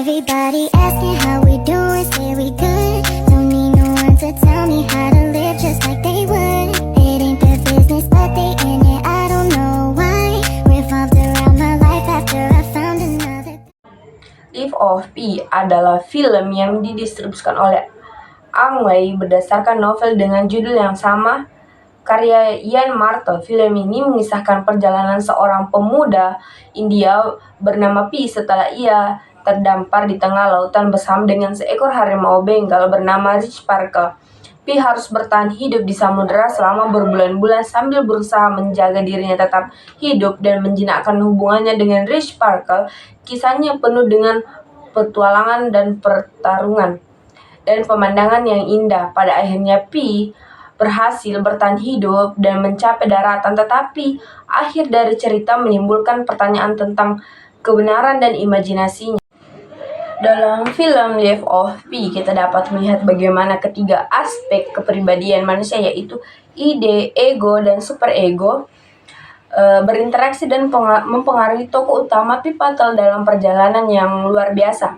Everybody asking how we doing, say we good. Don't need no one to tell me how to live just like they would. It ain't their business, but they in it, I don't know why. Revolved around my life after I found another. Life of Pi adalah film yang didistribusikan oleh Ang Lee berdasarkan novel dengan judul yang sama karya Ian Martel. Film ini mengisahkan perjalanan seorang pemuda India bernama Pi setelah ia terdampar di tengah lautan bersama dengan seekor harimau Bengal bernama Rich Parker. Pi harus bertahan hidup di samudera selama berbulan-bulan sambil berusaha menjaga dirinya tetap hidup dan menjinakkan hubungannya dengan Rich Parker. Kisahnya penuh dengan petualangan dan pertarungan dan pemandangan yang indah. Pada akhirnya Pi berhasil bertahan hidup dan mencapai daratan, tetapi akhir dari cerita menimbulkan pertanyaan tentang kebenaran dan imajinasinya. Dalam film Life of Pi, kita dapat melihat bagaimana ketiga aspek kepribadian manusia, yaitu ide, ego, dan superego, berinteraksi dan mempengaruhi tokoh utama Pi Patel dalam perjalanan yang luar biasa.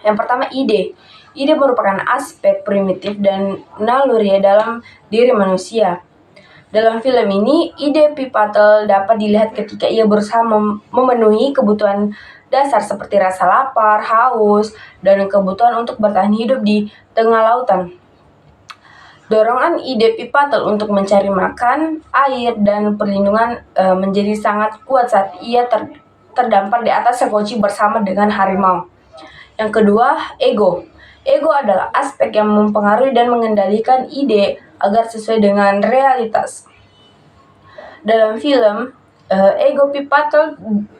Yang pertama, ide. Ide merupakan aspek primitif dan naluri dalam diri manusia. Dalam film ini, ide Pi Patel dapat dilihat ketika ia berusaha memenuhi kebutuhan dasar seperti rasa lapar, haus, dan kebutuhan untuk bertahan hidup di tengah lautan. Dorongan ide Pi Patel untuk mencari makan, air, dan perlindungan menjadi sangat kuat saat ia terdampar di atas sekoci bersama dengan harimau. Yang kedua, ego. Ego adalah aspek yang mempengaruhi dan mengendalikan ide agar sesuai dengan realitas. Dalam film, ego Pi Patel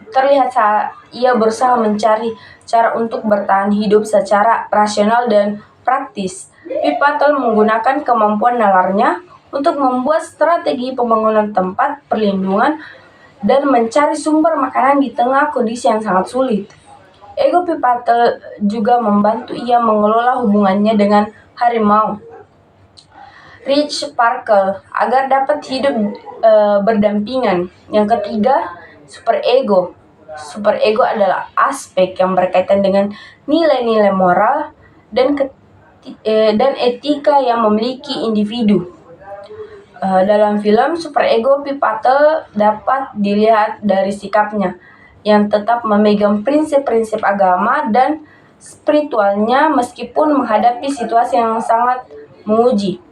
terlihat saat ia berusaha mencari cara untuk bertahan hidup secara rasional dan praktis. Pi Patel menggunakan kemampuan nalarnya untuk membuat strategi pembangunan tempat perlindungan dan mencari sumber makanan di tengah kondisi yang sangat sulit. Ego Pi Patel juga membantu ia mengelola hubungannya dengan harimau Rich Parker agar dapat hidup berdampingan. Yang ketiga, superego. Superego adalah aspek yang berkaitan dengan nilai-nilai moral dan etika yang memiliki individu. Dalam film, superego Pi Patel dapat dilihat dari sikapnya yang tetap memegang prinsip-prinsip agama dan spiritualnya meskipun menghadapi situasi yang sangat menguji.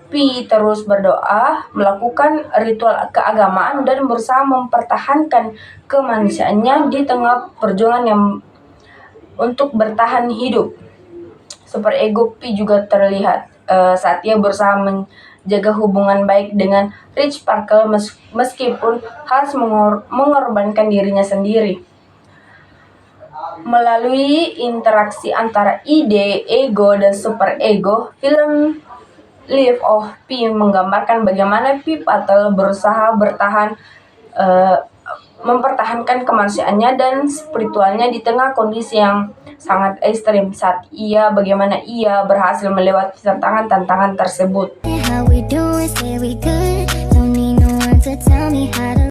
Pi terus berdoa, melakukan ritual keagamaan, dan berusaha mempertahankan kemanusiaannya di tengah perjuangan yang untuk bertahan hidup. Superego Pi juga terlihat saat ia berusaha menjaga hubungan baik dengan Rich Parker meskipun harus mengorbankan dirinya sendiri. Melalui interaksi antara ide, ego, dan superego, film Life of Pi menggambarkan bagaimana Pi Patel berusaha mempertahankan kemanusiaannya dan spiritualnya di tengah kondisi yang sangat ekstrim bagaimana ia berhasil melewati tantangan-tantangan tersebut. How we doing, say we good. Don't need no one to tell me how to